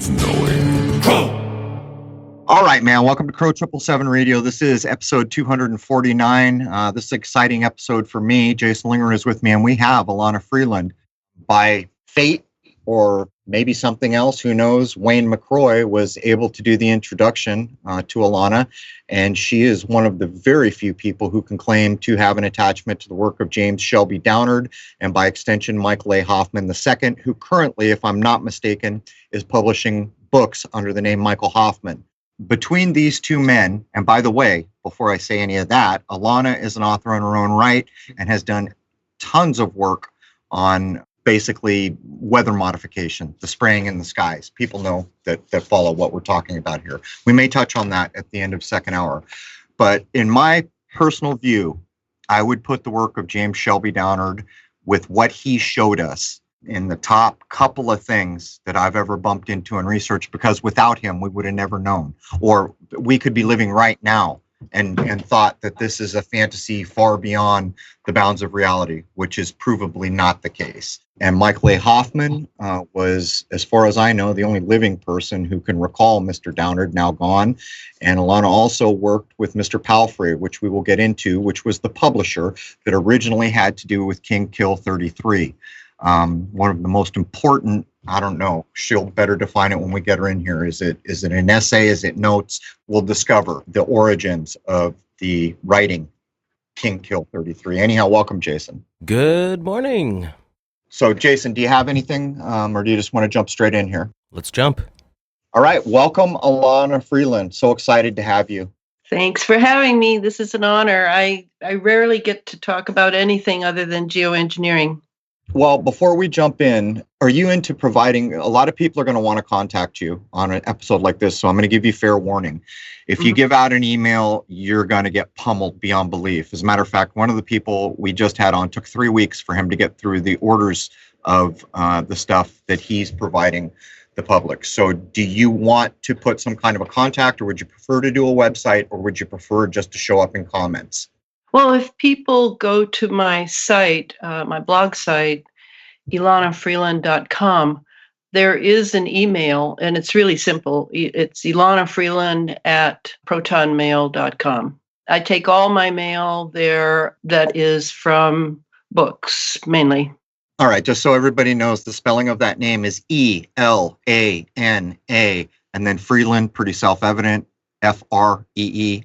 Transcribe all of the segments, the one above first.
worth knowing. All right, man. Welcome to Crrow777 Radio. This is episode 249. This is an exciting episode for me. Jason Linger is with me, and we have Elana Freeland. By fate, or maybe something else, who knows, Wayne McCroy was able to do the introduction to Elana, and she is one of the very few people who can claim to have an attachment to the work of James Shelby Downard, and by extension, Michael A. Hoffman II, who currently, if I'm not mistaken, is publishing books under the name Michael Hoffman. Between these two men, and by the way, before I say any of that, Elana is an author in her own right and has done tons of work on basically weather modification, the spraying in the skies. People know that follow what we're talking about here. We may touch on that at the end of second hour. But in my personal view, I would put the work of James Shelby Downard with what he showed us in the top couple of things that I've ever bumped into in research, because without him, we would have never known. Or we could be living right now and thought that this is a fantasy far beyond the bounds of reality, which is provably not the case. And Michael A. Hoffman was, as far as I know, the only living person who can recall Mr. Downard, now gone. And Elana also worked with Mr. Palfrey, which we will get into, which was the publisher that originally had to do with King Kill 33. One of the most important, I don't know, she'll better define it when we get her in here. Is it an essay? Is it notes? We'll discover the origins of the writing King Kill 33. Anyhow, welcome, Jason. Good morning. So, Jason, do you have anything, or do you just want to jump straight in here? Let's jump. All right. Welcome, Elana Freeland. So excited to have you. Thanks for having me. This is an honor. I rarely get to talk about anything other than geoengineering. Well, before we jump in, are you into providing, a lot of people are going to want to contact you on an episode like this, so I'm going to give you fair warning. If you give out an email, you're going to get pummeled beyond belief. As a matter of fact, one of the people we just had on took 3 weeks for him to get through the orders of the stuff that he's providing the public. So do you want to put some kind of a contact, or would you prefer to do a website, or would you prefer just to show up in comments? Well, if people go to my site, my blog site, elanafreeland.com, there is an email, and it's really simple. It's elanafreeland@protonmail.com. I take all my mail there that is from books, mainly. All right, just so everybody knows, the spelling of that name is E-L-A-N-A, and then Freeland, pretty self-evident, F-R-E-E-L-A-N-D.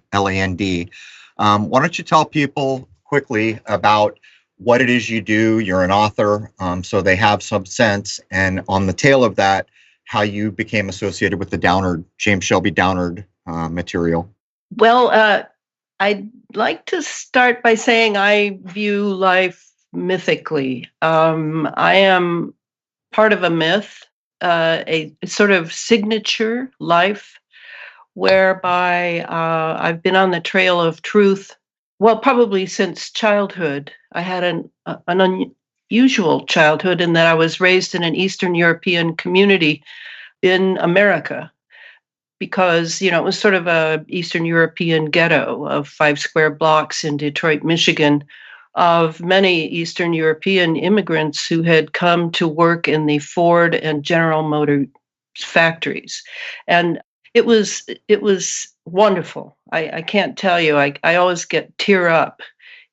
Why don't you tell people quickly about what it is you do? You're an author, so they have some sense. And on the tail of that, how you became associated with the Downard, James Shelby Downard material. Well, I'd like to start by saying I view life mythically. I am part of a myth, a sort of signature life, whereby I've been on the trail of truth, well, probably since childhood. I had an unusual childhood in that I was raised in an Eastern European community in America, because, it was sort of a Eastern European ghetto of 5 square blocks in Detroit, Michigan, of many Eastern European immigrants who had come to work in the Ford and General Motors factories. And it was wonderful. I can't tell you. I always tear up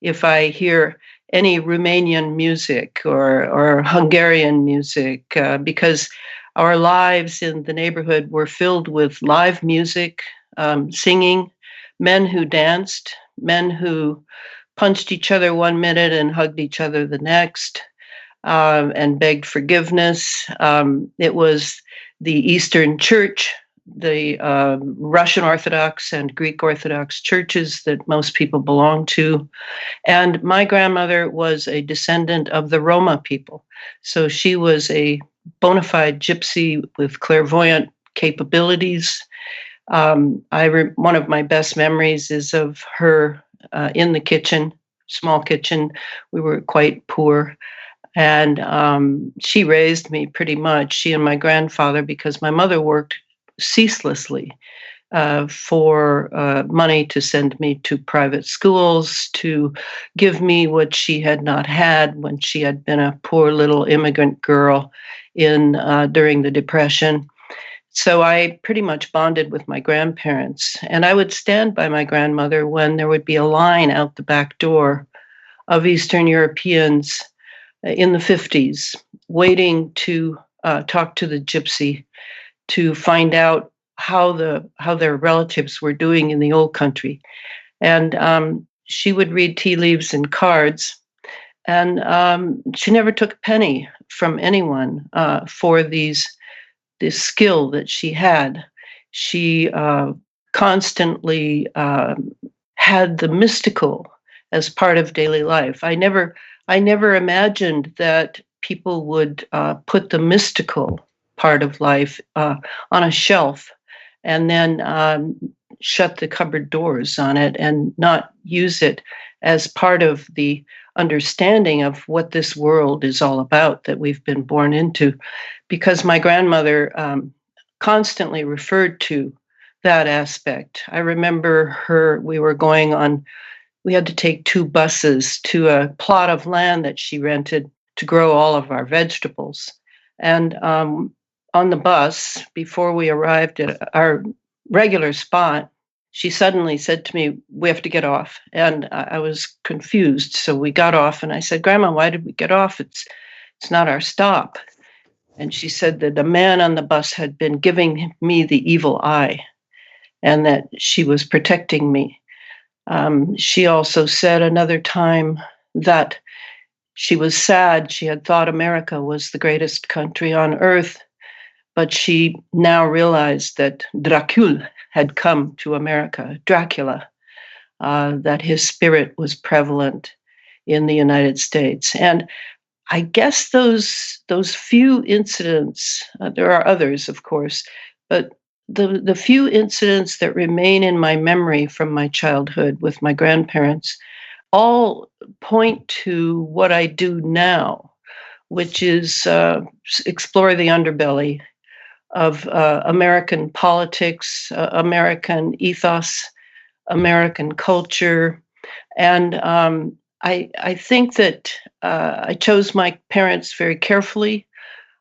if I hear any Romanian music or Hungarian music, because our lives in the neighborhood were filled with live music, singing, men who danced, men who punched each other 1 minute and hugged each other the next, and begged forgiveness. It was the Eastern Church, the Russian Orthodox and Greek Orthodox churches that most people belong to. And my grandmother was a descendant of the Roma people. So she was a bona fide gypsy with clairvoyant capabilities. One of my best memories is of her in the kitchen, small kitchen. We were quite poor. And she raised me pretty much, she and my grandfather, because my mother worked ceaselessly for money to send me to private schools, to give me what she had not had when she had been a poor little immigrant girl during the Depression. So I pretty much bonded with my grandparents. And I would stand by my grandmother when there would be a line out the back door of Eastern Europeans in the 50s, waiting to talk to the gypsy to find out how their relatives were doing in the old country. And she would read tea leaves and cards. And she never took a penny from anyone for this skill that she had. She constantly had the mystical as part of daily life. I never imagined that people would put the mystical part of life on a shelf and then shut the cupboard doors on it and not use it as part of the understanding of what this world is all about that we've been born into. Because my grandmother constantly referred to that aspect. I remember we had to take 2 buses to a plot of land that she rented to grow all of our vegetables. And on the bus, before we arrived at our regular spot, she suddenly said to me, "We have to get off." And I was confused. So we got off and I said, "Grandma, why did we get off? It's not our stop." And she said that a man on the bus had been giving me the evil eye and that she was protecting me. She also said another time that she was sad. She had thought America was the greatest country on earth, but she now realized that Dracul had come to America, Dracula, that his spirit was prevalent in the United States. And I guess those few incidents, there are others, of course, but the few incidents that remain in my memory from my childhood with my grandparents all point to what I do now, which is explore the underbelly of American politics, American ethos, American culture. And I think that I chose my parents very carefully.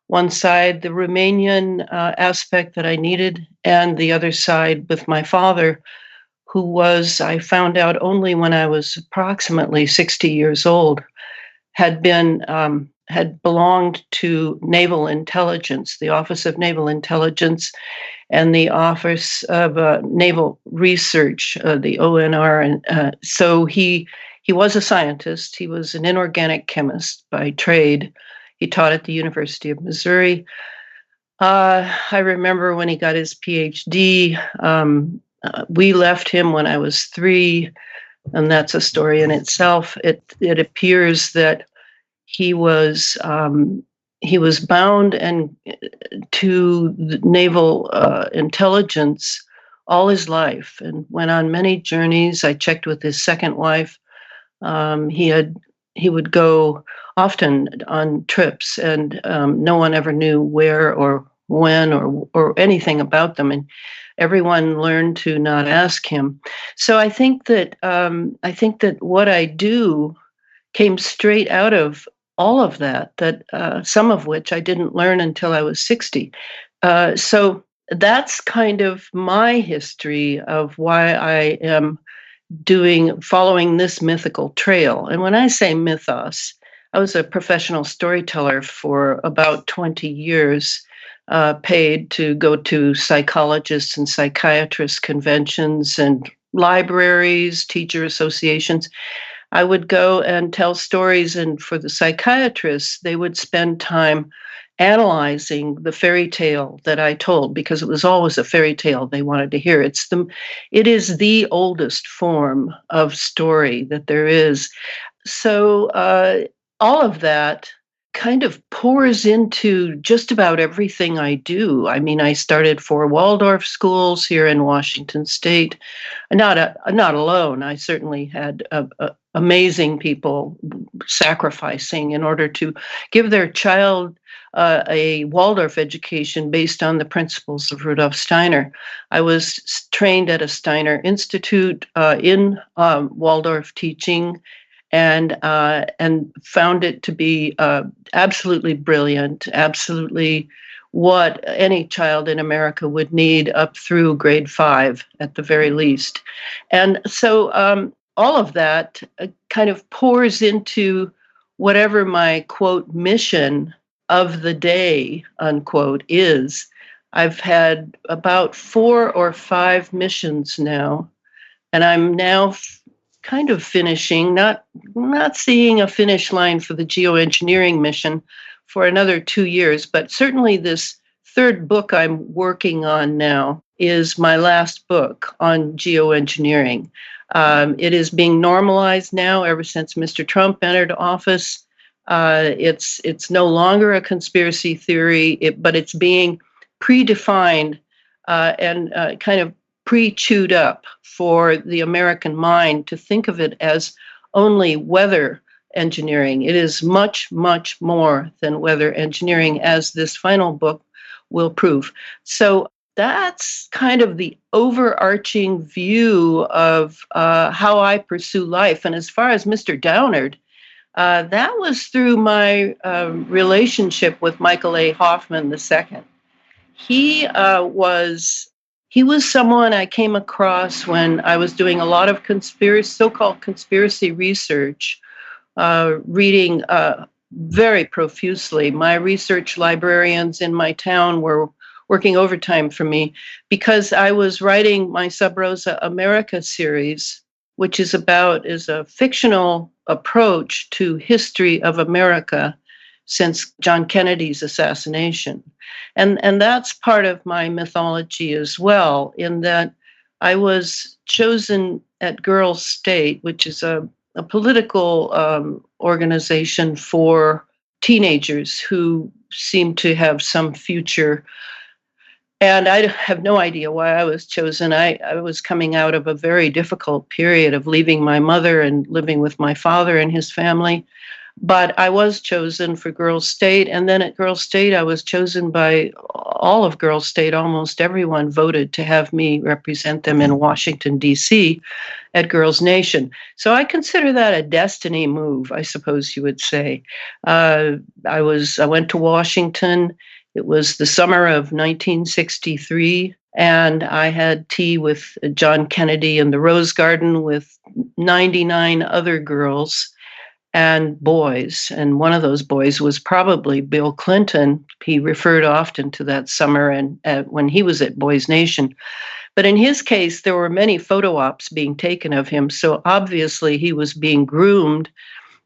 One side, the Romanian aspect that I needed, and the other side with my father, who was, I found out only when I was approximately 60 years old, had belonged to Naval Intelligence, the Office of Naval Intelligence, and the Office of Naval Research, the ONR. And so he was a scientist. He was an inorganic chemist by trade. He taught at the University of Missouri. I remember when he got his PhD, we left him when I was 3, and that's a story in itself. It appears that he was bound and to the naval intelligence all his life, and went on many journeys. I checked with his second wife. He would go often on trips, and no one ever knew where or when or anything about them, and everyone learned to not ask him. So I think that what I do came straight out of all of that. Some of which I didn't learn until I was 60. So that's kind of my history of why I am following this mythical trail. And when I say mythos, I was a professional storyteller for about 20 years, paid to go to psychologists and psychiatrists conventions and libraries, teacher associations. I would go and tell stories, and for the psychiatrists, they would spend time analyzing the fairy tale that I told, because it was always a fairy tale they wanted to hear. It is the oldest form of story that there is. So all of that kind of pours into just about everything I do. I mean, I started 4 Waldorf schools here in Washington State. Not alone. I certainly had amazing people sacrificing in order to give their child a Waldorf education based on the principles of Rudolf Steiner. I was trained at a Steiner Institute in Waldorf teaching, and found it to be absolutely brilliant, absolutely what any child in America would need up through grade 5 at the very least. And so all of that kind of pours into whatever my, quote, mission of the day, unquote, is. I've had about 4 or 5 missions now, and I'm now kind of finishing, not seeing a finish line for the geoengineering mission for another 2 years, but certainly this third book I'm working on now is my last book on geoengineering. It is being normalized now ever since Mr. Trump entered office. It's no longer a conspiracy theory, but it's being predefined and kind of pre-chewed up for the American mind to think of it as only weather engineering. It is much, much more than weather engineering, as this final book will prove. So that's kind of the overarching view of how I pursue life. And as far as Mr. Downard, that was through my relationship with Michael A. Hoffman II. He was someone I came across when I was doing a lot of so-called conspiracy research, reading very profusely. My research librarians in my town were working overtime for me because I was writing my Sub Rosa America series, which is a fictional approach to history of America since John Kennedy's assassination. And that's part of my mythology as well, in that I was chosen at Girls State, which is a political organization for teenagers who seem to have some future. And I have no idea why I was chosen. I was coming out of a very difficult period of leaving my mother and living with my father and his family. But I was chosen for Girls State. And then at Girls State, I was chosen by all of Girls State. Almost everyone voted to have me represent them in Washington, D.C. at Girls Nation. So I consider that a destiny move, I suppose you would say. I went to Washington. It was the summer of 1963. And I had tea with John Kennedy in the Rose Garden with 99 other girls and boys. And one of those boys was probably Bill Clinton. He referred often to that summer and when he was at Boys Nation. But in his case, there were many photo ops being taken of him. So obviously he was being groomed.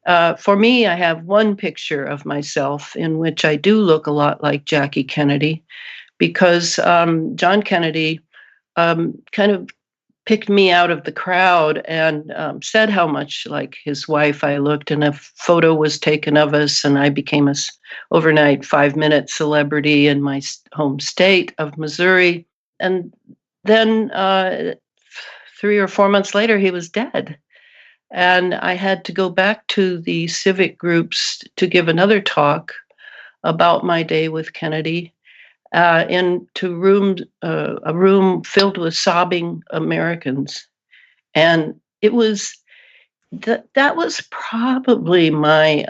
For me, I have one picture of myself in which I do look a lot like Jackie Kennedy, because John Kennedy kind of picked me out of the crowd and said how much like his wife I looked, and a photo was taken of us, and I became a overnight 5-minute celebrity in my home state of Missouri. And then 3 or 4 months later, he was dead. And I had to go back to the civic groups to give another talk about my day with Kennedy. Into a room filled with sobbing Americans. And it was that was probably my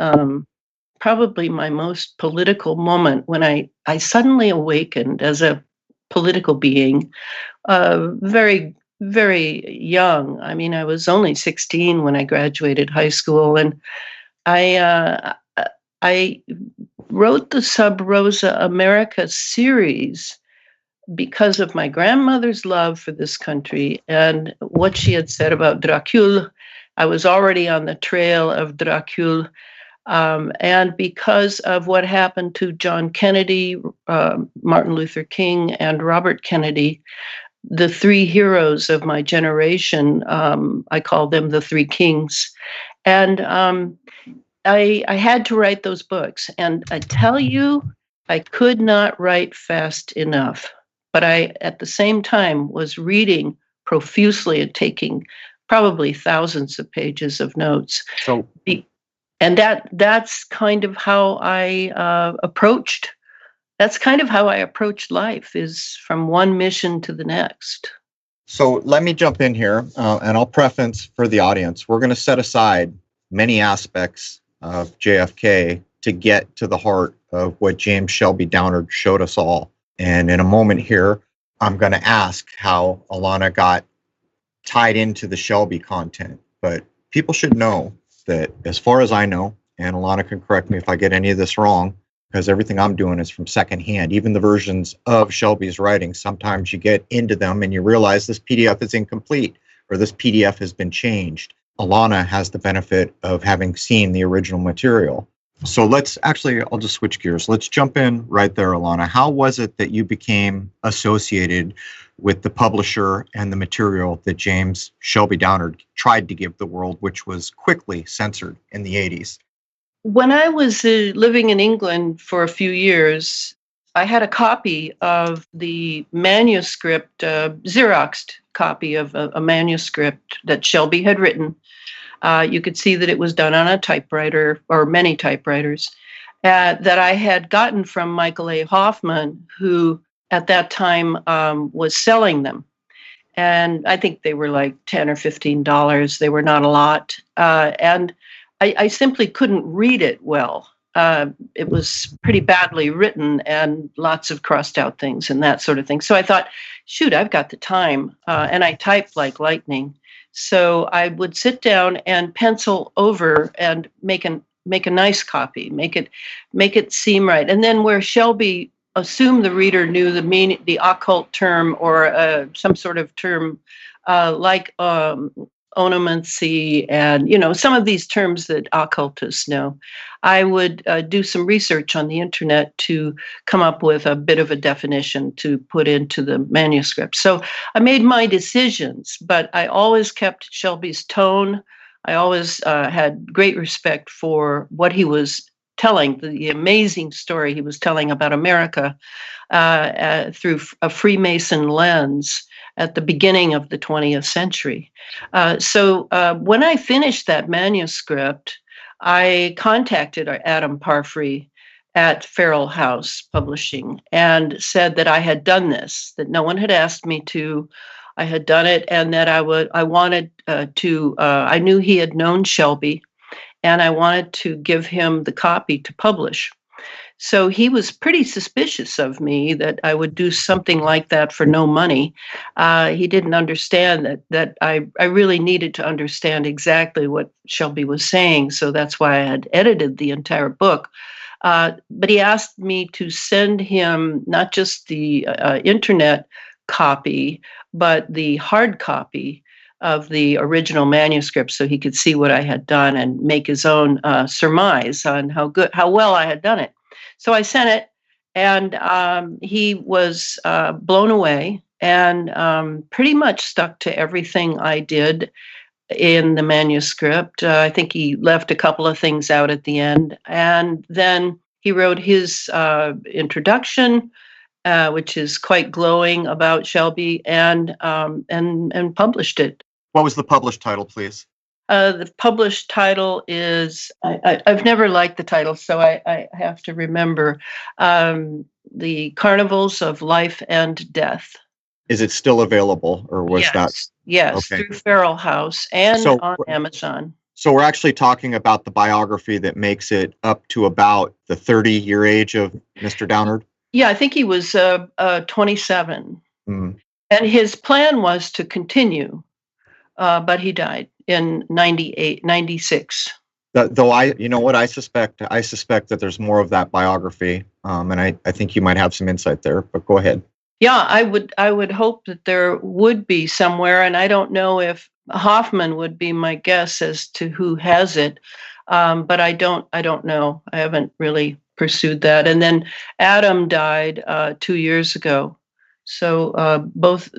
most political moment, when I suddenly awakened as a political being, very, very young. I mean, I was only 16 when I graduated high school, and I wrote the Sub Rosa America series because of my grandmother's love for this country and what she had said about Dracul. I was already on the trail of Dracul, and because of what happened to John Kennedy, Martin Luther King, and Robert Kennedy, the 3 heroes of my generation. I call them the 3 kings. And I had to write those books. And I tell you, I could not write fast enough. But I, at the same time, was reading profusely and taking probably thousands of pages of notes. And that's kind of how I approached. That's kind of how I approached life, is from one mission to the next. So let me jump in here, and I'll preface for the audience. We're going to set aside many aspects of JFK to get to the heart of what James Shelby Downard showed us all. And in a moment here, I'm going to ask how Elana got tied into the Shelby content. But people should know that, as far as I know, and Elana can correct me if I get any of this wrong, because everything I'm doing is from secondhand. Even the versions of Shelby's writing, sometimes you get into them and you realize this PDF is incomplete or this PDF has been changed. Elana has the benefit of having seen the original material. So I'll just switch gears. Let's jump in right there, Elana. How was it that you became associated with the publisher and the material that James Shelby Downard tried to give the world, which was quickly censored in the 80s? When I was living in England for a few years, I had a copy of the manuscript, Xeroxed copy of a manuscript that Shelby had written. You could see that it was done on a typewriter, or many typewriters, that I had gotten from Michael A. Hoffman, who at that time was selling them. And I think they were like $10 or $15. They were not a lot. And I simply couldn't read it well. It was pretty badly written and lots of crossed out things and that sort of thing. So I thought, shoot, I've got the time. And I typed like lightning. So I would sit down and pencil over and make a nice copy, make it seem right. And then where Shelby assumed the reader knew the meaning, the occult term, or some sort of term like onomancy and, some of these terms that occultists know, I would do some research on the internet to come up with a bit of a definition to put into the manuscript. So I made my decisions, but I always kept Shelby's tone. I always had great respect for what he was telling, the amazing story he was telling about America through a Freemason lens at the beginning of the 20th century. So when I finished that manuscript, I contacted Adam Parfrey at Feral House Publishing and said that I had done this, that no one had asked me to. I had done it, and that I wanted to. I knew he had known Shelby, and I wanted to give him the copy to publish. So he was pretty suspicious of me that I would do something like that for no money. He didn't understand that I really needed to understand exactly what Shelby was saying. So that's why I had edited the entire book. But he asked me to send him not just the internet copy, but the hard copy of the original manuscript so he could see what I had done and make his own surmise on how well I had done it. So I sent it, and he was blown away and pretty much stuck to everything I did in the manuscript. I think he left a couple of things out at the end. And then he wrote his introduction, which is quite glowing about Shelby, and published it. What was the published title, please? The published title is, I've never liked the title, so I have to remember, The Carnivals of Life and Death. Is it still available, or was that? Yes, okay. Through Feral House and on Amazon. So we're actually talking about the biography that makes it up to about the 30-year age of Mr. Downard? Yeah, I think he was 27. Mm. And his plan was to continue, but he died in 96. Though I suspect that there's more of that biography, and I think you might have some insight there, but go ahead. Yeah, I would hope that there would be somewhere, and I don't know if Hoffman would be my guess as to who has it, but I don't know. I haven't really pursued that. And then Adam died 2 years ago. So both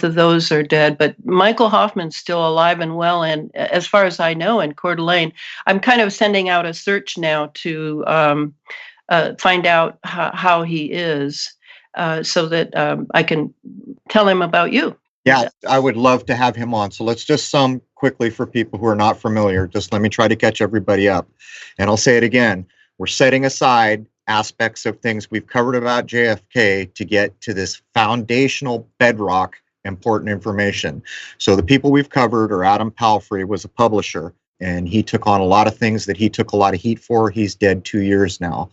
of those are dead, but Michael Hoffman's still alive and well. And as far as I know, in Coeur d'Alene, I'm kind of sending out a search now to find out how he is, so that I can tell him about you. Yeah, I would love to have him on. So let's just sum quickly for people who are not familiar. Just let me try to catch everybody up. And I'll say it again. We're setting aside aspects of things we've covered about JFK to get to this foundational bedrock important information. So the people we've covered are Adam Palfrey was a publisher, and he took on a lot of things that he took a lot of heat for. He's dead 2 years now.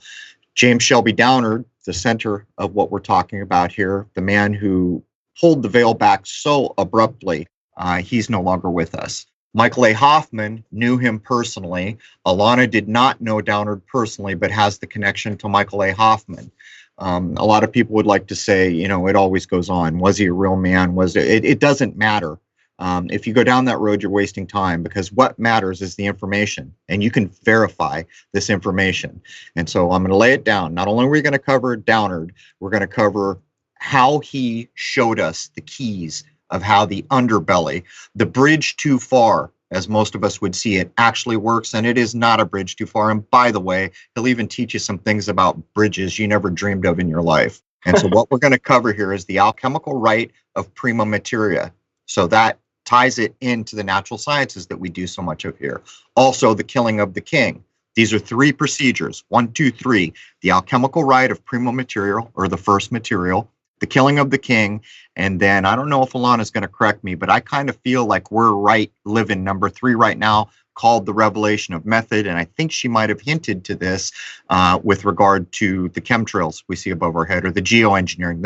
James Shelby Downard, the center of what we're talking about here, the man who pulled the veil back so abruptly, he's no longer with us. Michael A. Hoffman knew him personally. Elana did not know Downard personally, but has the connection to Michael A. Hoffman. A lot of people would like to say, you know, it always goes on. Was he a real man? It doesn't matter. If you go down that road, you're wasting time, because what matters is the information, and you can verify this information. And so I'm going to lay it down. Not only are we going to cover Downard, we're going to cover how he showed us the keys of how the underbelly, the bridge too far, as most of us would see it, actually works. And it is not a bridge too far. And by the way, he'll even teach you some things about bridges you never dreamed of in your life. And so what we're going to cover here is the alchemical rite of prima materia. So that ties it into the natural sciences that we do so much of here. Also, the killing of the king. These are 3 procedures. 1, 2, 3. The alchemical rite of prima materia, or the first material. The killing of the king, and then I don't know if Elana's going to correct me, but I kind of feel like we're living number 3 right now, called the revelation of method, and I think she might have hinted to this with regard to the chemtrails we see above our head, or the geoengineering,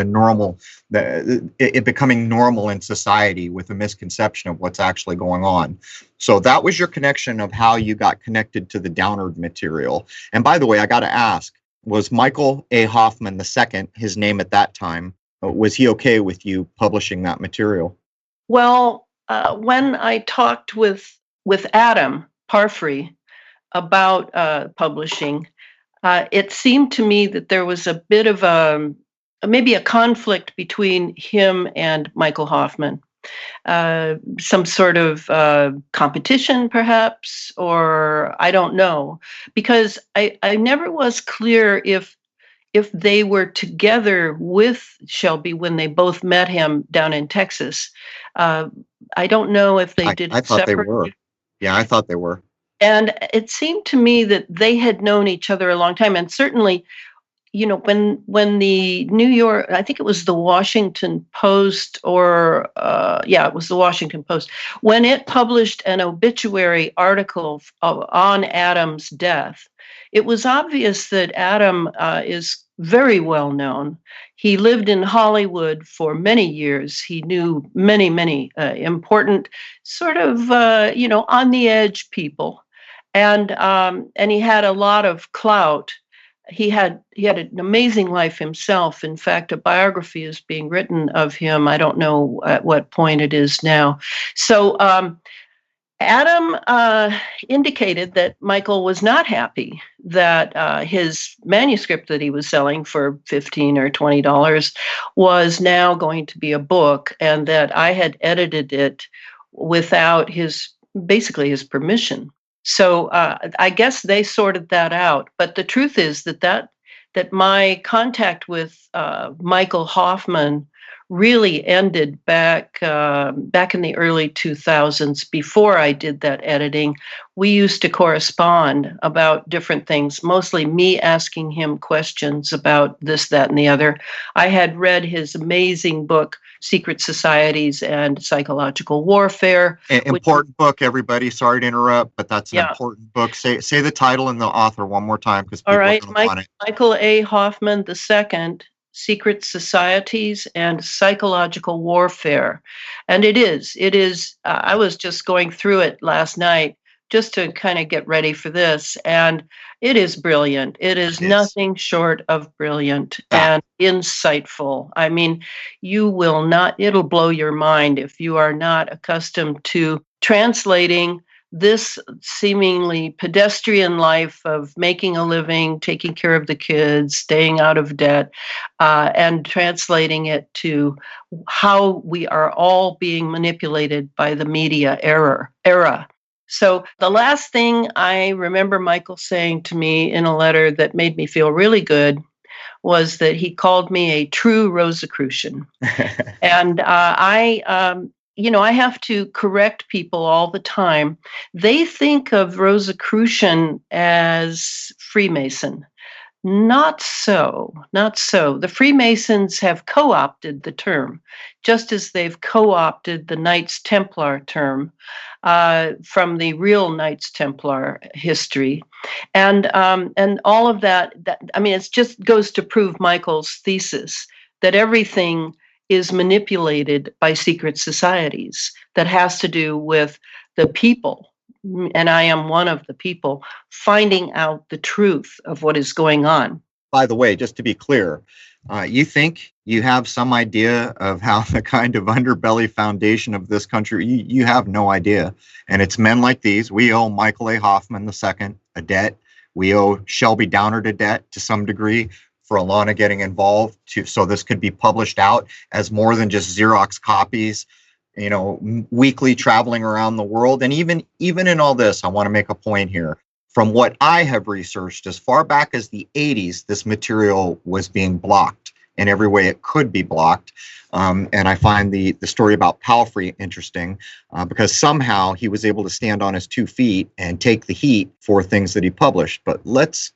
it becoming normal in society with a misconception of what's actually going on. So that was your connection of how you got connected to the Downard material. And by the way, I got to ask, was Michael A. Hoffman II, his name at that time, was he okay with you publishing that material? Well, when I talked with Adam Parfrey about publishing, it seemed to me that there was a bit of maybe a conflict between him and Michael Hoffman. Some sort of competition, perhaps, or I don't know, because I never was clear if they were together with Shelby when they both met him down in Texas. I don't know if they did. I thought they were. Yeah, I thought they were. And it seemed to me that they had known each other a long time, and certainly, you know, when the New York, I think it was the Washington Post, or it was the Washington Post, when it published an obituary article on Adam's death, it was obvious that Adam is very well known. He lived in Hollywood for many years. He knew many, many important sort of, on the edge people, and he had a lot of clout. He had an amazing life himself. In fact, a biography is being written of him. I don't know at what point it is now. So Adam indicated that Michael was not happy that his manuscript that he was selling for $15 or $20 was now going to be a book, and that I had edited it without his permission. So I guess they sorted that out. But the truth is that my contact with Michael Hoffman really ended back in the early 2000s. Before I did that editing, we used to correspond about different things, mostly me asking him questions about this, that, and the other. I had read his amazing book, Secret Societies and Psychological Warfare. Important book, everybody. Sorry to interrupt, but that's an important book. Say the title and the author one more time, because people are going to want it. Michael A. Hoffman II, Secret Societies and Psychological Warfare. And it is, I was just going through it last night just to kind of get ready for this. And it is brilliant. It is nothing short of brilliant and insightful. I mean, it'll blow your mind if you are not accustomed to translating this seemingly pedestrian life of making a living, taking care of the kids, staying out of debt, and translating it to how we are all being manipulated by the media era. So the last thing I remember Michael saying to me in a letter that made me feel really good was that he called me a true Rosicrucian. And I have to correct people all the time. They think of Rosicrucian as Freemason. Not so, not so. The Freemasons have co-opted the term, just as they've co-opted the Knights Templar term from the real Knights Templar history, and all of that. I mean, it just goes to prove Michael's thesis that everything is manipulated by secret societies that has to do with the people, and I am one of the people, finding out the truth of what is going on. By the way, just to be clear, you think you have some idea of how the kind of underbelly foundation of this country, you have no idea. And it's men like these. We owe Michael A. Hoffman II a debt. We owe Shelby Downard a debt to some degree for Elana getting involved so this could be published out as more than just Xerox copies, weekly traveling around the world. And even in all this, I want to make a point here. From what I have researched, as far back as the 80s, this material was being blocked in every way it could be blocked. And I find the story about Palfrey interesting because somehow he was able to stand on his 2 feet and take the heat for things that he published. But let's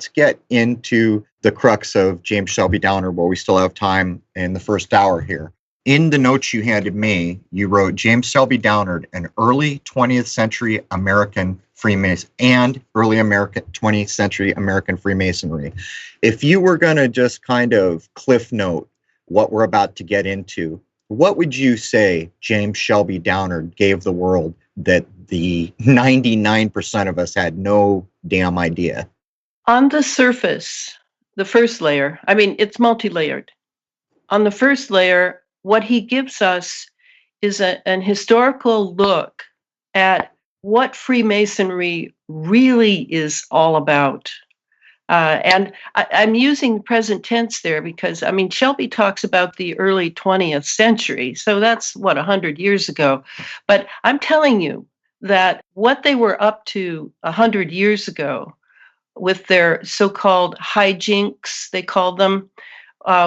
get into the crux of James Shelby Downard while we still have time in the first hour here. In the notes you handed me, you wrote James Shelby Downard, an early 20th century American Freemason and early 20th century American Freemasonry. If you were going to just kind of cliff note what we're about to get into, what would you say James Shelby Downard gave the world that the 99% of us had no damn idea? On the surface, the first layer, I mean, it's multi-layered. On the first layer, what he gives us is an historical look at what Freemasonry really is all about. And I'm using present tense there because, I mean, Shelby talks about the early 20th century. So that's, 100 years ago. But I'm telling you that what they were up to 100 years ago with their so-called hijinks, they called them,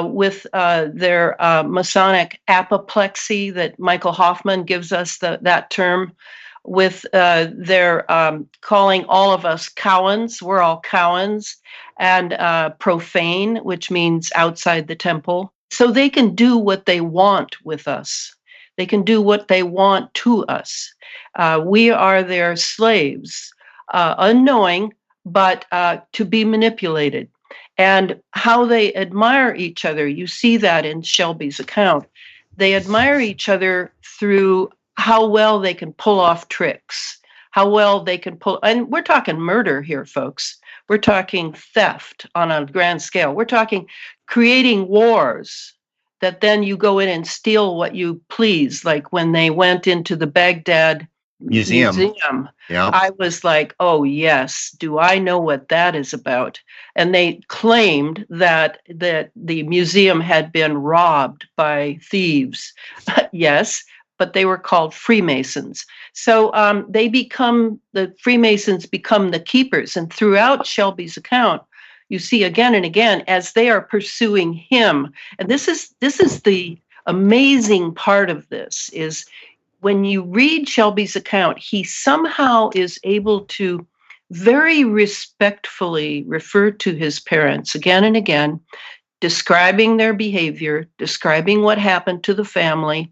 with their Masonic apoplexy that Michael Hoffman gives us that term, with their calling all of us Cowans, we're all Cowans, and profane, which means outside the temple. So they can do what they want with us. They can do what they want to us. We are their slaves, unknowing, but to be manipulated. And how they admire each other, you see that in Shelby's account. They admire each other through how well they can pull off tricks, how well they can pull, and we're talking murder here, folks. We're talking theft on a grand scale. We're talking creating wars that then you go in and steal what you please, like when they went into the Baghdad Museum. Yeah. I was like, oh, yes, do I know what that is about? And they claimed that the museum had been robbed by thieves. Yes, but they were called Freemasons. So the Freemasons become the keepers. And throughout Shelby's account, you see again and again as they are pursuing him. And this is the amazing part of this is when you read Shelby's account, he somehow is able to very respectfully refer to his parents again and again, describing their behavior, describing what happened to the family.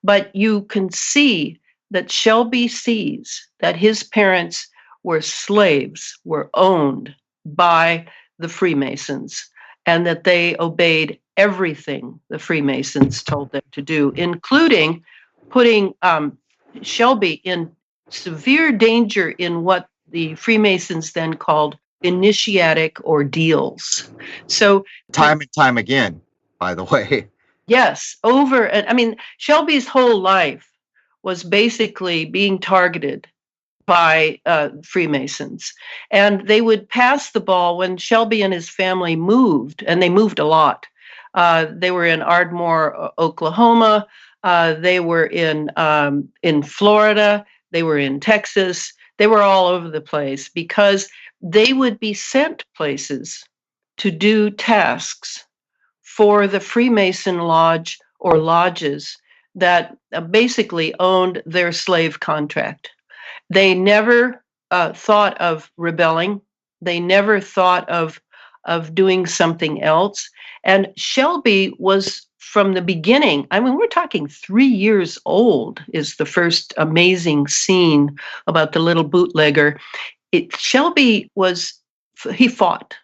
But you can see that Shelby sees that his parents were slaves, were owned by the Freemasons, and that they obeyed everything the Freemasons told them to do, including putting Shelby in severe danger in what the Freemasons then called initiatic ordeals. So time and time again, by the way. Yes, Shelby's whole life was basically being targeted by Freemasons. And they would pass the ball when Shelby and his family moved, and they moved a lot. They were in Ardmore, Oklahoma. They were in Florida. They were in Texas. They were all over the place because they would be sent places to do tasks for the Freemason lodge or lodges that basically owned their slave contract. They never thought of rebelling. They never thought of of doing something else. And Shelby was from the beginning. I mean, we're talking 3 years old is the first amazing scene about the little bootlegger. Shelby he fought.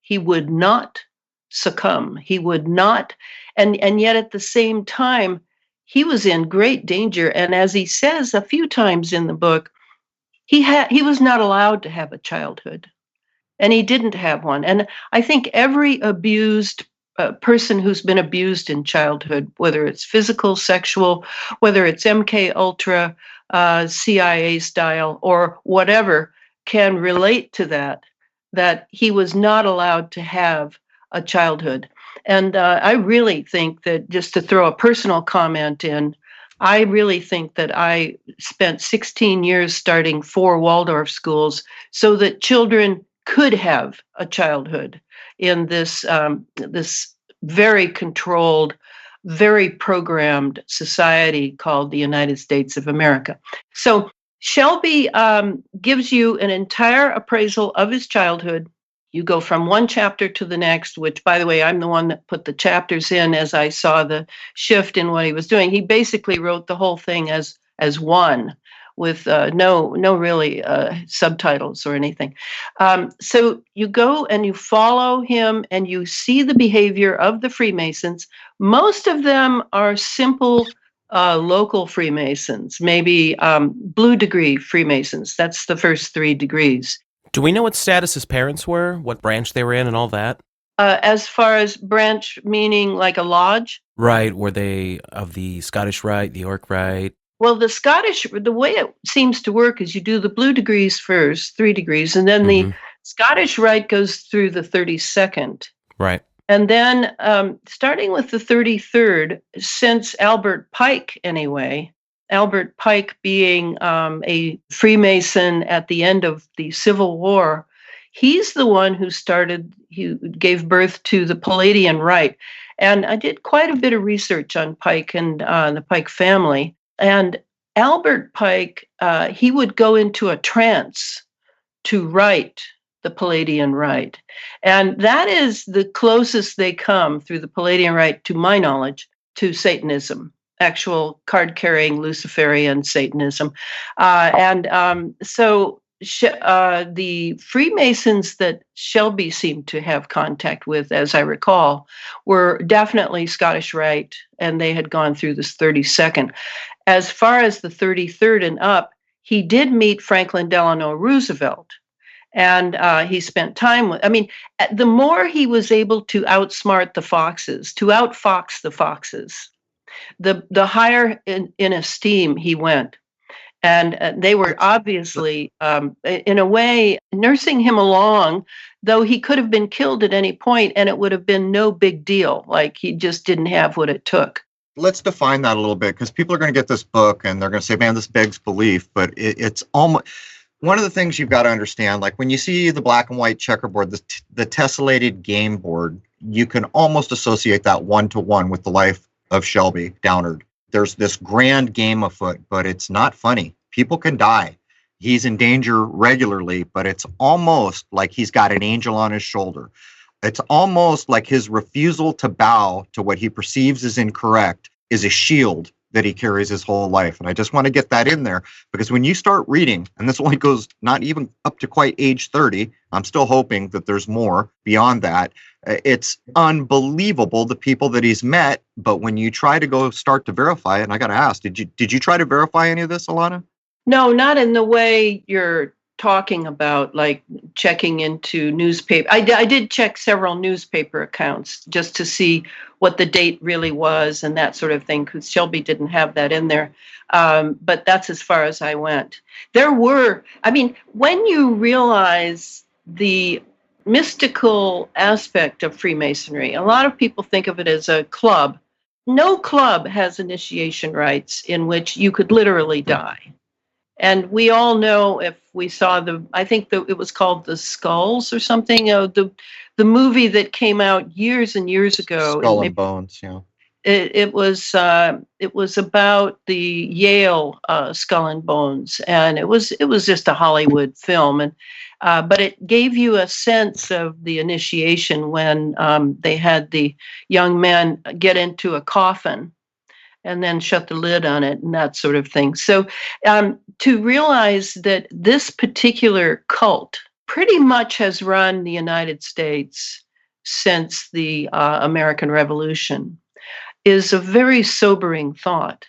He would not succumb. He would not, and yet at the same time, he was in great danger. And as he says a few times in the book, he was not allowed to have a childhood, and he didn't have one. And I think every abused person who's been abused in childhood, whether it's physical, sexual, whether it's MK Ultra, CIA style, or whatever, can relate to that he was not allowed to have a childhood. And I really think that, just to throw a personal comment in, I really think that I spent 16 years starting 4 Waldorf schools so that children could have a childhood in this very controlled, very programmed society called the United States of America. So Shelby gives you an entire appraisal of his childhood. You go from one chapter to the next, which, by the way, I'm the one that put the chapters in as I saw the shift in what he was doing. He basically wrote the whole thing as one, with no really subtitles or anything. So you go and you follow him and you see the behavior of the Freemasons. Most of them are simple local Freemasons, maybe blue degree Freemasons. That's the first 3 degrees. Do we know what status his parents were, what branch they were in, and all that? As far as branch, meaning like a lodge? Right, were they of the Scottish Rite, the York Rite? Well, the way it seems to work is you do the blue degrees first, 3 degrees, and then the Scottish Rite goes through the 32nd. Right. And then starting with the 33rd, since Albert Pike anyway, Albert Pike being a Freemason at the end of the Civil War, he's the one who gave birth to the Palladian Rite. And I did quite a bit of research on Pike and the Pike family. And Albert Pike, he would go into a trance to write the Palladian Rite. And that is the closest they come through the Palladian Rite, to my knowledge, to Satanism, actual card-carrying Luciferian Satanism. So the Freemasons that Shelby seemed to have contact with, as I recall, were definitely Scottish Rite, and they had gone through this 32nd. As far as the 33rd and up, he did meet Franklin Delano Roosevelt, and he spent time with, the more he was able to outsmart the foxes, to outfox the foxes, the higher in esteem he went. And they were obviously, in a way, nursing him along, though he could have been killed at any point, and it would have been no big deal. Like, he just didn't have what it took. Let's define that a little bit, because people are going to get this book and they're going to say, man, this begs belief. But it's almost one of the things you've got to understand. Like, when you see the black and white checkerboard, the tessellated game board, you can almost associate that 1-to-1 with the life of Shelby Downard. There's this grand game afoot, but it's not funny. People can die. He's in danger regularly, but it's almost like he's got an angel on his shoulder. It's almost like his refusal to bow to what he perceives as incorrect is a shield that he carries his whole life. And I just want to get that in there, because when you start reading, and this only goes not even up to quite age 30, I'm still hoping that there's more beyond that. It's unbelievable the people that he's met. But when you try to start to verify it, and I got to ask, did you try to verify any of this, Elana? No, not in the way you're talking about, like checking into newspaper. I did check several newspaper accounts just to see what the date really was and that sort of thing, because Shelby didn't have that in there. But that's as far as I went. When you realize the mystical aspect of Freemasonry, a lot of people think of it as a club. No club has initiation rites in which you could literally die. And we all know, if we saw it was called The Skulls or something, the movie that came out years and years ago. Skull and Bones, yeah. It was about the Yale Skull and Bones, and it was just a Hollywood film, and but it gave you a sense of the initiation when they had the young man get into a coffin and then shut the lid on it and that sort of thing. So to realize that this particular cult pretty much has run the United States since the American Revolution is a very sobering thought.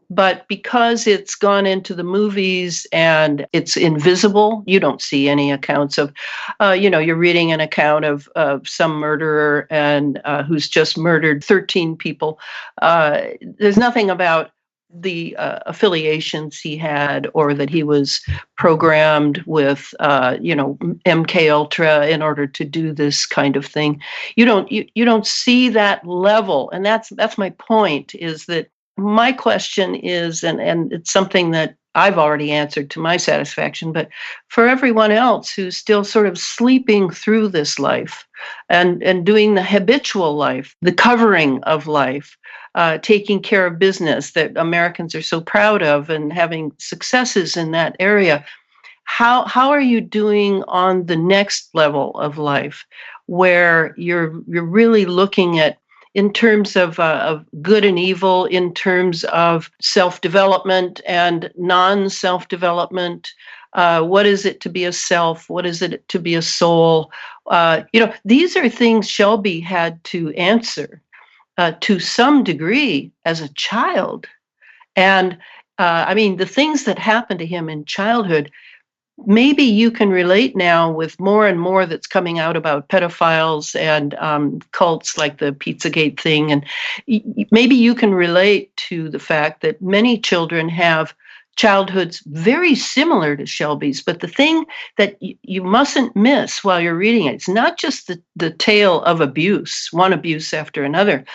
But because it's gone into the movies and it's invisible, you don't see any accounts of, you're reading an account of some murderer and who's just murdered 13 people. There's nothing about the affiliations he had, or that he was programmed with, MK Ultra in order to do this kind of thing. You don't see that level, and that's my point. Is that my question is, and it's something that I've already answered to my satisfaction, but for everyone else who's still sort of sleeping through this life and doing the habitual life, the covering of life, taking care of business that Americans are so proud of and having successes in that area, how are you doing on the next level of life where you're really looking at, in terms of good and evil, in terms of self-development and non-self-development? What is it to be a self? What is it to be a soul? These are things Shelby had to answer to some degree as a child. And the things that happened to him in childhood, maybe you can relate now with more and more that's coming out about pedophiles and cults like the Pizzagate thing. And maybe you can relate to the fact that many children have childhoods very similar to Shelby's. But the thing that you mustn't miss while you're reading it, it's not just the tale of abuse, one abuse after another.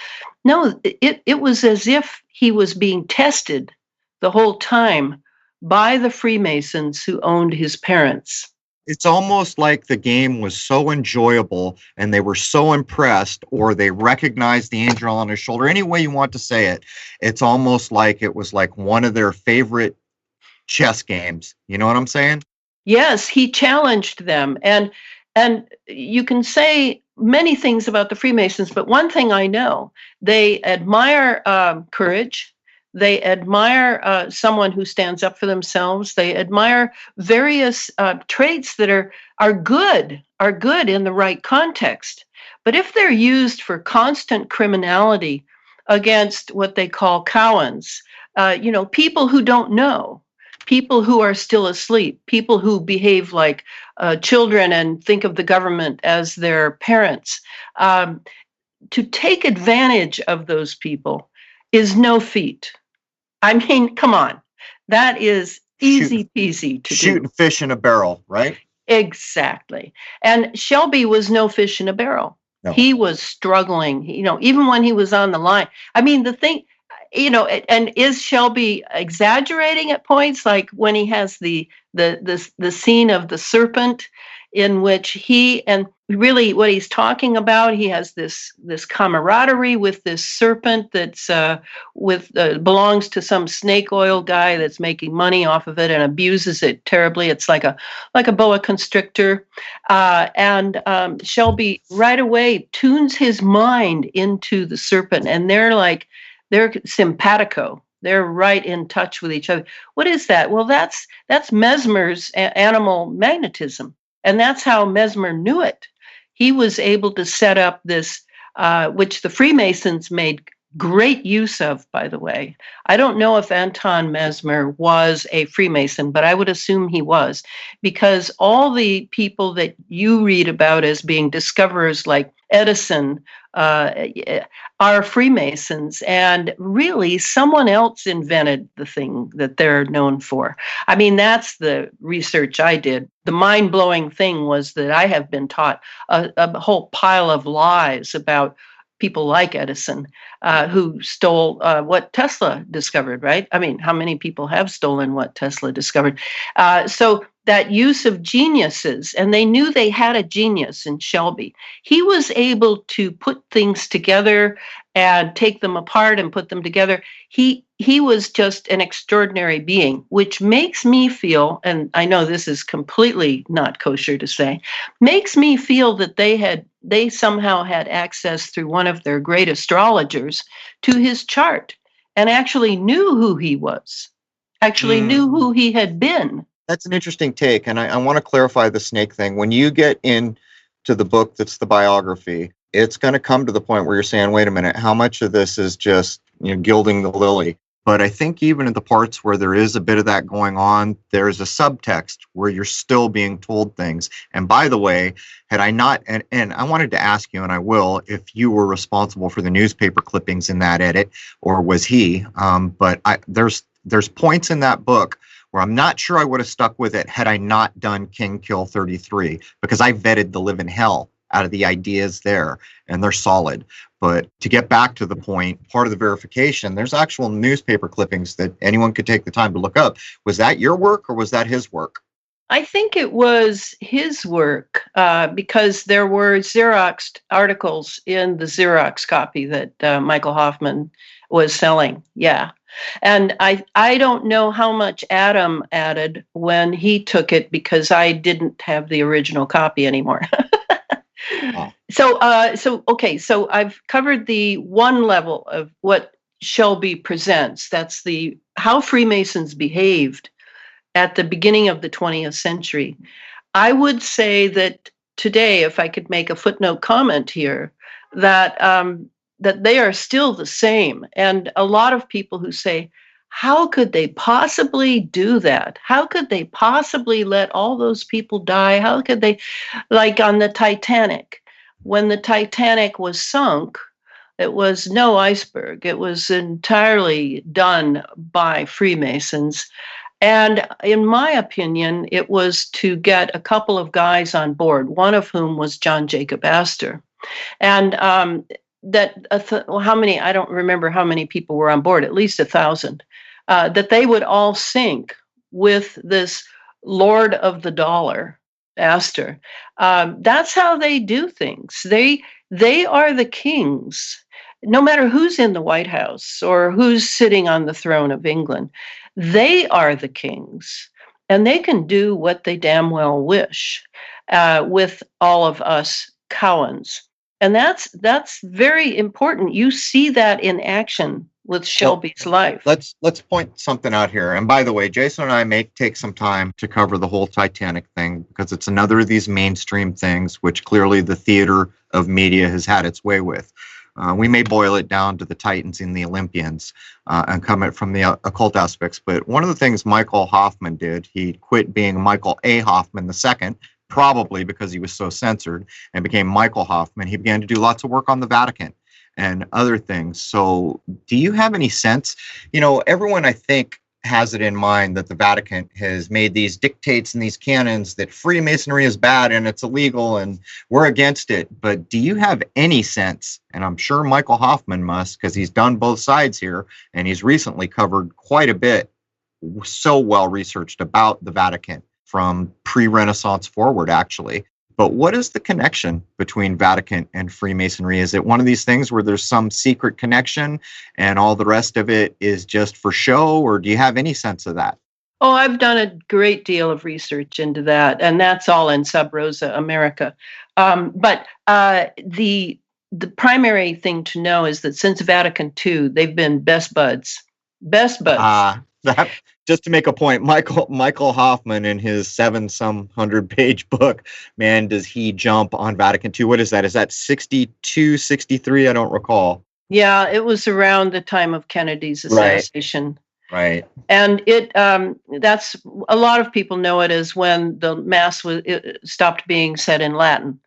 No, it was as if he was being tested the whole time by the Freemasons who owned his parents. It's almost like the game was so enjoyable and they were so impressed, or they recognized the angel on his shoulder, any way you want to say it. It's almost like it was like one of their favorite chess games. You know what I'm saying? Yes, he challenged them. And you can say many things about the Freemasons, but one thing I know, they admire courage. They admire someone who stands up for themselves. They admire various traits that are good in the right context. But if they're used for constant criminality against what they call Cowans, people who don't know, people who are still asleep, people who behave like children and think of the government as their parents, to take advantage of those people is no feat. I mean, come on. That is easy peasy to do. Shooting fish in a barrel, right? Exactly. And Shelby was no fish in a barrel. No. He was struggling, even when he was on the line. I mean, the thing, and is Shelby exaggerating at points, like when he has the scene of the serpent, in which he, and really what he's talking about, he has this camaraderie with this serpent that's belongs to some snake oil guy that's making money off of it and abuses it terribly. It's like a boa constrictor, and Shelby right away tunes his mind into the serpent, and they're simpatico. They're right in touch with each other. What is that? Well, that's Mesmer's animal magnetism. And that's how Mesmer knew it. He was able to set up this, which the Freemasons made great use of, by the way. I don't know if Anton Mesmer was a Freemason, but I would assume he was, because all the people that you read about as being discoverers like Edison are Freemasons, and really someone else invented the thing that they're known for. I mean, that's the research I did. The mind-blowing thing was that I have been taught a whole pile of lies about people like Edison who stole what Tesla discovered, right? I mean, how many people have stolen what Tesla discovered? So that use of geniuses, and they knew they had a genius in Shelby. He was able to put things together and take them apart and put them together. He was just an extraordinary being, which makes me feel, and I know this is completely not kosher to say, makes me feel that they somehow had access through one of their great astrologers to his chart and actually knew who he was, actually knew who he had been. That's an interesting take, and I want to clarify the snake thing. When you get into the book that's the biography, it's going to come to the point where you're saying, wait a minute, how much of this is just gilding the lily? But I think even in the parts where there is a bit of that going on, there's a subtext where you're still being told things. And by the way, had I not, and I wanted to ask you, and I will, if you were responsible for the newspaper clippings in that edit, or was he? But there's points in that book where I'm not sure I would have stuck with it had I not done King Kill 33, because I vetted the living hell out of the ideas there, and they're solid. But to get back to the point, part of the verification, there's actual newspaper clippings that anyone could take the time to look up. Was that your work or was that his work? I think it was his work because there were Xeroxed articles in the Xerox copy that Michael Hoffman was selling. Yeah. And I don't know how much Adam added when he took it because I didn't have the original copy anymore. Oh. So I've covered the one level of what Shelby presents. That's the how Freemasons behaved at the beginning of the 20th century. I would say that today, if I could make a footnote comment here, that that they are still the same. And a lot of people who say, how could they possibly do that? How could they possibly let all those people die? How could they, like on the Titanic, when the Titanic was sunk, it was no iceberg. It was entirely done by Freemasons. And in my opinion, it was to get a couple of guys on board, one of whom was John Jacob Astor. And how many, I don't remember how many people were on board, at least 1,000, that they would all sink with this Lord of the Dollar, Astor. That's how they do things. They are the kings, no matter who's in the White House or who's sitting on the throne of England. They are the kings, and they can do what they damn well wish with all of us Cowans. And that's very important. You see that in action with Shelby's life. Let's point something out here. And by the way, Jason and I may take some time to cover the whole Titanic thing because it's another of these mainstream things which clearly the theater of media has had its way with. We may boil it down to the Titans and the Olympians and come at from the occult aspects. But one of the things Michael Hoffman did, he quit being Michael A. Hoffman II, probably because he was so censored, and became Michael Hoffman. He began to do lots of work on the Vatican and other things. So do you have any sense? Everyone, I think, has it in mind that the Vatican has made these dictates and these canons that Freemasonry is bad and it's illegal and we're against it. But do you have any sense, and I'm sure Michael Hoffman must, because he's done both sides here and he's recently covered quite a bit, so well researched about the Vatican from pre-Renaissance forward, actually. But what is the connection between Vatican and Freemasonry? Is it one of these things where there's some secret connection and all the rest of it is just for show, or do you have any sense of that? Oh, I've done a great deal of research into that, and that's all in Sub Rosa America. But the primary thing to know is that since Vatican II, they've been best buds. Best buds. Just to make a point, Michael Hoffman in his 700-page book, man, does he jump on Vatican II? What is that? Is that 62, 63? I don't recall. Yeah, it was around the time of Kennedy's assassination. Right. And that's a lot of people know it as when the Mass stopped being said in Latin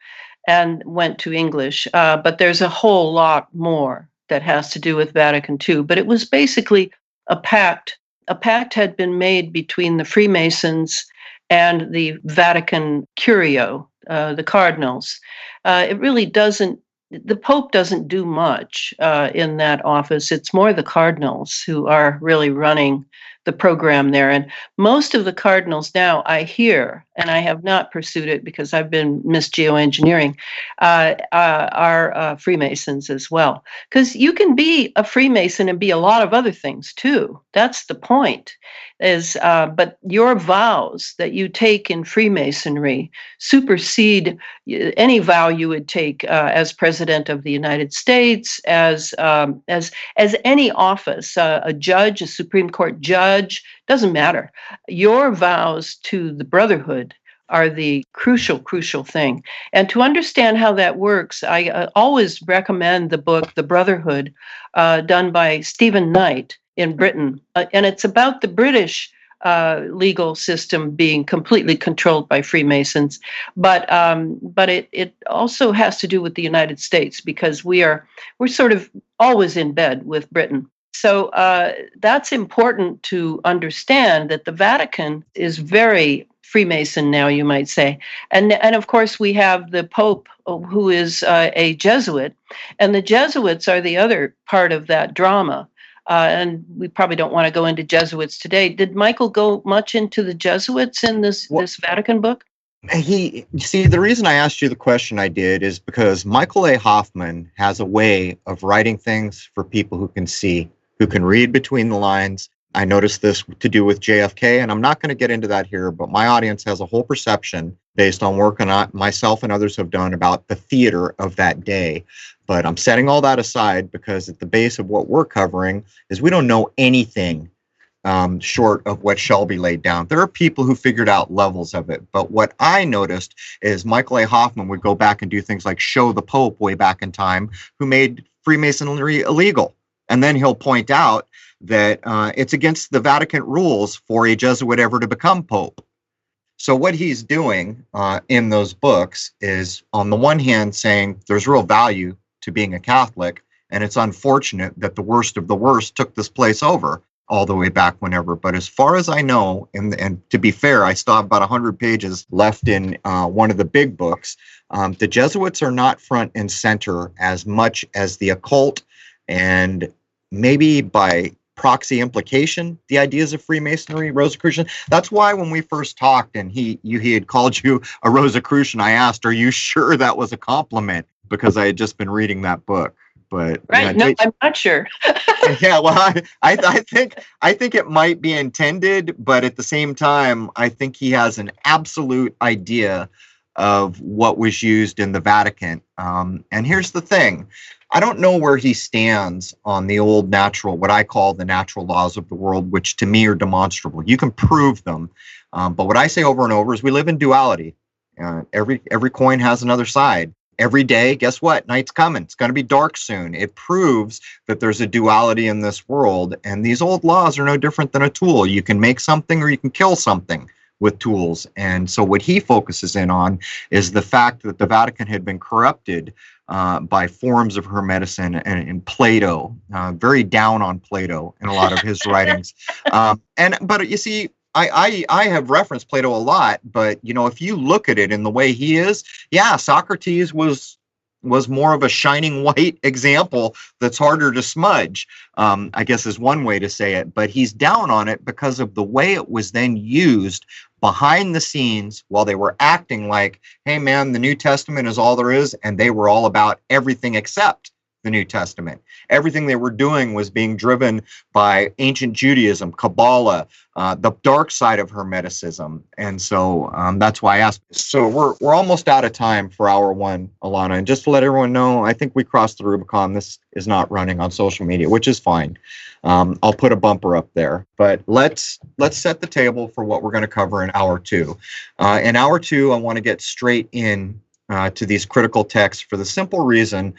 and went to English. But there's a whole lot more that has to do with Vatican II. But it was basically a pact. A pact had been made between the Freemasons and the Vatican Curio, the cardinals. It really doesn't, the Pope doesn't do much in that office. It's more the cardinals who are really running the program there. And most of the cardinals now, I hear, and I have not pursued it because I've been Miss Geoengineering, are Freemasons as well. Because you can be a Freemason and be a lot of other things too. That's the point. But your vows that you take in Freemasonry supersede any vow you would take as President of the United States, as any office, a judge, a Supreme Court judge, doesn't matter. Your vows to the brotherhood are the crucial thing. And to understand how that works, I always recommend the book, The Brotherhood, done by Stephen Knight in Britain. And it's about the British legal system being completely controlled by Freemasons. But it also has to do with the United States, because we're sort of always in bed with Britain. So that's important to understand, that the Vatican is very Freemason now, you might say. And of course, we have the Pope, who is a Jesuit. And the Jesuits are the other part of that drama. And we probably don't want to go into Jesuits today. Did Michael go much into the Jesuits in this Vatican book? The reason I asked you the question I did is because Michael A. Hoffman has a way of writing things for people who can see, who can read between the lines. I noticed this to do with JFK, and I'm not going to get into that here, but my audience has a whole perception based on work myself and others have done about the theater of that day. But I'm setting all that aside, because at the base of what we're covering is we don't know anything short of what Shelby laid down. There are people who figured out levels of it. But what I noticed is Michael A. Hoffman would go back and do things like show the Pope way back in time, who made Freemasonry illegal. And then he'll point out that it's against the Vatican rules for a Jesuit ever to become Pope. So what he's doing in those books is, on the one hand, saying there's real value to being a Catholic, and it's unfortunate that the worst of the worst took this place over all the way back whenever. But as far as I know, and to be fair, I still have about 100 pages left in one of the big books, the Jesuits are not front and center as much as the occult, and maybe by proxy implication, the ideas of Freemasonry, Rosicrucian. That's why when we first talked and he had called you a Rosicrucian, I asked, are you sure that was a compliment? Because I had just been reading that book. But right, no, I'm not sure. Yeah, well, I think it might be intended, but at the same time, I think he has an absolute idea of what was used in the Vatican. And here's the thing. I don't know where he stands on the old natural, what I call the natural laws of the world, which to me are demonstrable. You can prove them. But what I say over and over is we live in duality. Every coin has another side. Every day, guess what? Night's coming. It's going to be dark soon. It proves that there's a duality in this world. And these old laws are no different than a tool. You can make something or you can kill something with tools. And so what he focuses in on is the fact that the Vatican had been corrupted by forms of Hermeticism and Plato, very down on Plato in a lot of his writings. But you see, I have referenced Plato a lot, but if you look at it in the way he is, yeah, Socrates was more of a shining white example that's harder to smudge, I guess is one way to say it. But he's down on it because of the way it was then used behind the scenes while they were acting like, hey, man, the New Testament is all there is. And they were all about everything except the New Testament. Everything they were doing was being driven by ancient Judaism, Kabbalah, the dark side of Hermeticism. And so that's why I asked. So we're almost out of time for hour one, Elana. And just to let everyone know, I think we crossed the Rubicon. This is not running on social media, which is fine. I'll put a bumper up there. But let's set the table for what we're going to cover in hour two. In hour two, I want to get straight in to these critical texts for the simple reason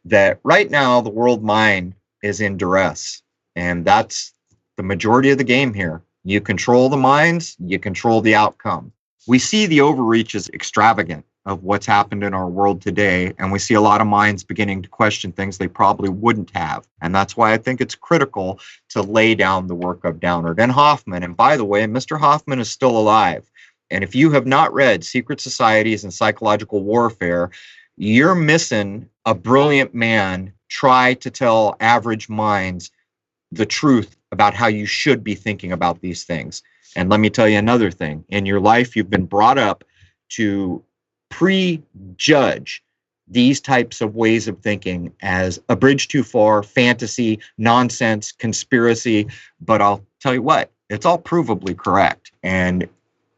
that right now the world mind is in duress, and that's the majority of the game here. You control the minds, you control the outcome. We see the overreach is extravagant of what's happened in our world today, and we see a lot of minds beginning to question things they probably wouldn't have. And that's why I think it's critical to lay down the work of Downard and Hoffman. And by the way, Mr. Hoffman is still alive. And if you have not read Secret Societies and Psychological Warfare, you're missing a brilliant man try to tell average minds the truth about how you should be thinking about these things. And let me tell you another thing. In your life, you've been brought up to prejudge these types of ways of thinking as a bridge too far, fantasy, nonsense, conspiracy. But I'll tell you what, it's all provably correct. And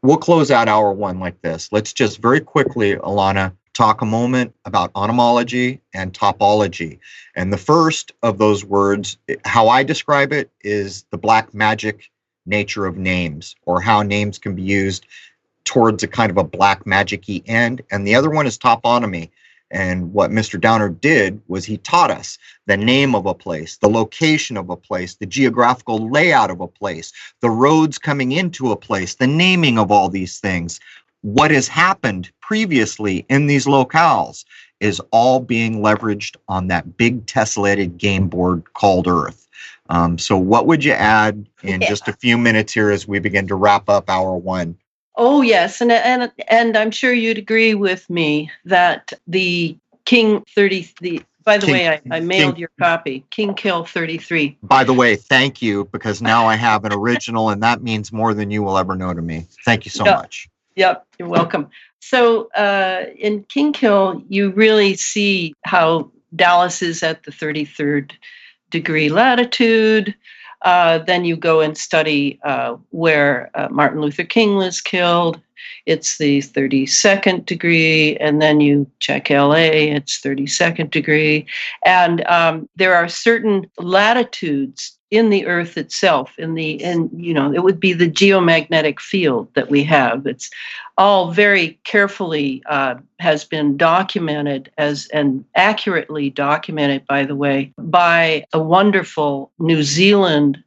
we'll close out hour one like this. Let's just very quickly, Elana, talk a moment about onomology and topology. And the first of those words, how I describe it, is the black magic nature of names, or how names can be used towards a kind of a black magic-y end. And the other one is toponymy. And what Mr. Downer did was he taught us the name of a place, the location of a place, the geographical layout of a place, the roads coming into a place, the naming of all these things. What has happened previously in these locales is all being leveraged on that big tessellated game board called Earth. So what would you add in just a few minutes here as we begin to wrap up hour one? Oh, yes. And I'm sure you'd agree with me that the King 30, by the way, I mailed your copy, King Kill 33. By the way, thank you, because now I have an original, and that means more than you will ever know to me. Thank you so much. Yep, you're welcome. So in King Kill, you really see how Dallas is at the 33rd degree latitude. Then you go and study where Martin Luther King was killed. It's the 32nd degree. And then you check LA, it's 32nd degree. And there are certain latitudes in the Earth itself, it would be the geomagnetic field that we have. It's all very carefully has been documented and accurately documented, by the way, by a wonderful New Zealand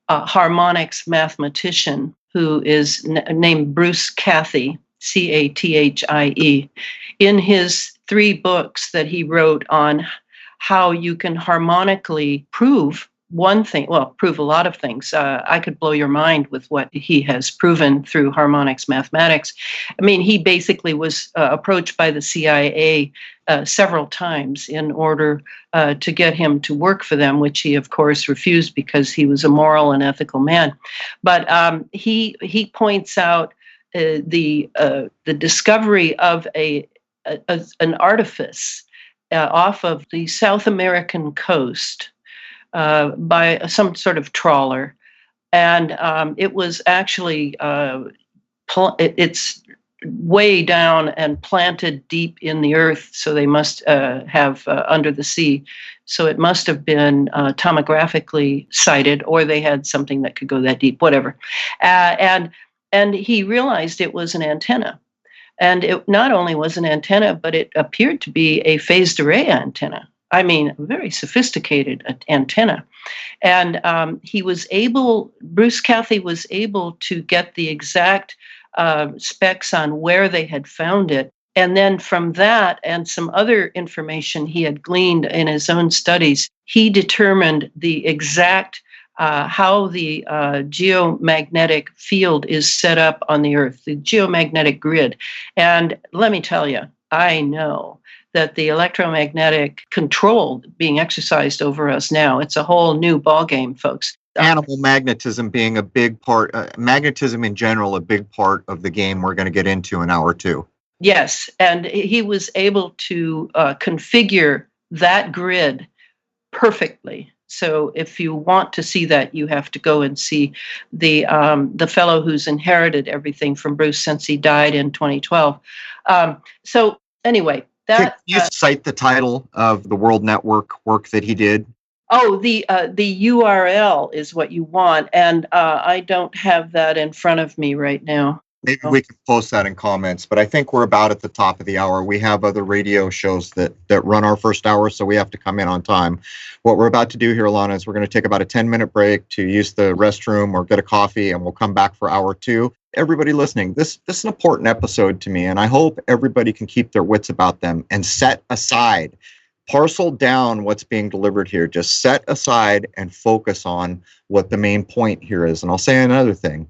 harmonics mathematician who is named Bruce Cathie, Cathie, in his 3 books that he wrote on how you can harmonically prove prove a lot of things. I could blow your mind with what he has proven through harmonics mathematics. I mean, he basically was approached by the CIA several times in order to get him to work for them, which he, of course, refused because he was a moral and ethical man. But he points out the discovery of an artifice off of the South American coast by some sort of trawler. And it was actually, it's way down and planted deep in the earth. So they must have under the sea. So it must have been tomographically sighted, or they had something that could go that deep, whatever. And he realized it was an antenna. And it not only was an antenna, but it appeared to be a phased array antenna. I mean, a very sophisticated antenna. And Bruce Cathie was able to get the exact specs on where they had found it. And then from that and some other information he had gleaned in his own studies, he determined the exact how the geomagnetic field is set up on the Earth, the geomagnetic grid. And let me tell you, I know that the electromagnetic control being exercised over us now, it's a whole new ballgame, folks. Animal magnetism being a big part, magnetism in general, a big part of the game we're going to get into in hour 2. Yes, and he was able to configure that grid perfectly. So if you want to see that, you have to go and see the fellow who's inherited everything from Bruce since he died in 2012. So anyway, Can you cite the title of the World Network work that he did? Oh, the URL is what you want, and I don't have that in front of me right now. Maybe we can post that in comments, but I think we're about at the top of the hour. We have other radio shows that run our first hour, so we have to come in on time. What we're about to do here, Elana, is we're going to take about a 10-minute break to use the restroom or get a coffee, and we'll come back for hour 2. Everybody listening, this is an important episode to me, and I hope everybody can keep their wits about them and set aside, parcel down what's being delivered here. Just set aside and focus on what the main point here is. And I'll say another thing.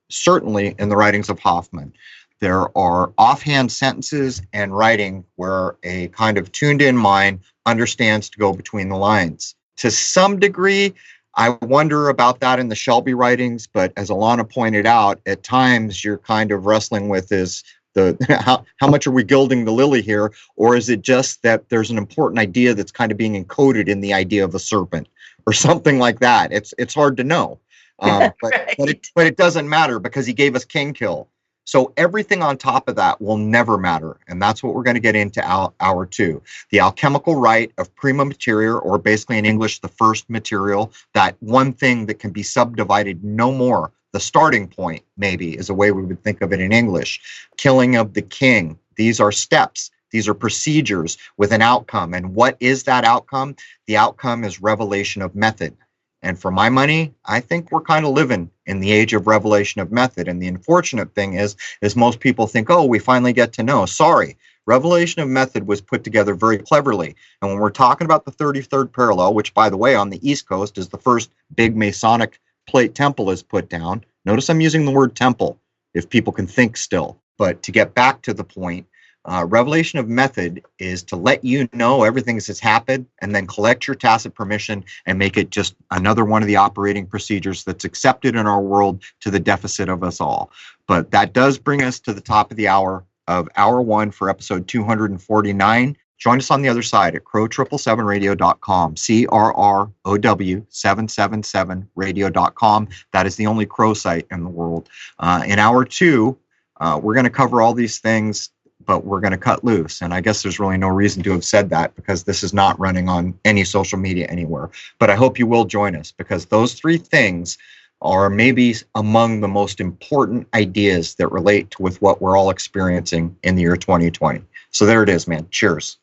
Certainly in the writings of Hoffman, there are offhand sentences and writing where a kind of tuned-in mind understands to go between the lines. To some degree, I wonder about that in the Shelby writings, but as Elana pointed out, at times you're kind of wrestling with is the how much are we gilding the lily here, or is it just that there's an important idea that's kind of being encoded in the idea of a serpent or something like that? It's hard to know, but it doesn't matter because he gave us King Kill. So everything on top of that will never matter. And that's what we're going to get into hour 2. The alchemical right of prima materia, or basically in English, the first material, that one thing that can be subdivided no more. The starting point, maybe, is a way we would think of it in English. Killing of the king. These are steps. These are procedures with an outcome. And what is that outcome? The outcome is revelation of method. And for my money, I think we're kind of living in the age of revelation of method. And the unfortunate thing is most people think, oh, we finally get to know. Sorry, revelation of method was put together very cleverly. And when we're talking about the 33rd parallel, which, by the way, on the East Coast is the first big Masonic plate temple is put down. Notice I'm using the word temple, if people can think still. But to get back to the point, revelation of method is to let you know everything has happened and then collect your tacit permission and make it just another one of the operating procedures that's accepted in our world to the deficit of us all. But that does bring us to the top of the hour of hour 1 for episode 249. Join us on the other side at Crrow777radio.com, Crrow777radio.com. That is the only Crow site in the world. In hour 2, we're going to cover all these things, but we're going to cut loose. And I guess there's really no reason to have said that because this is not running on any social media anywhere. But I hope you will join us because those 3 things are maybe among the most important ideas that relate to with what we're all experiencing in the year 2020. So there it is, man. Cheers.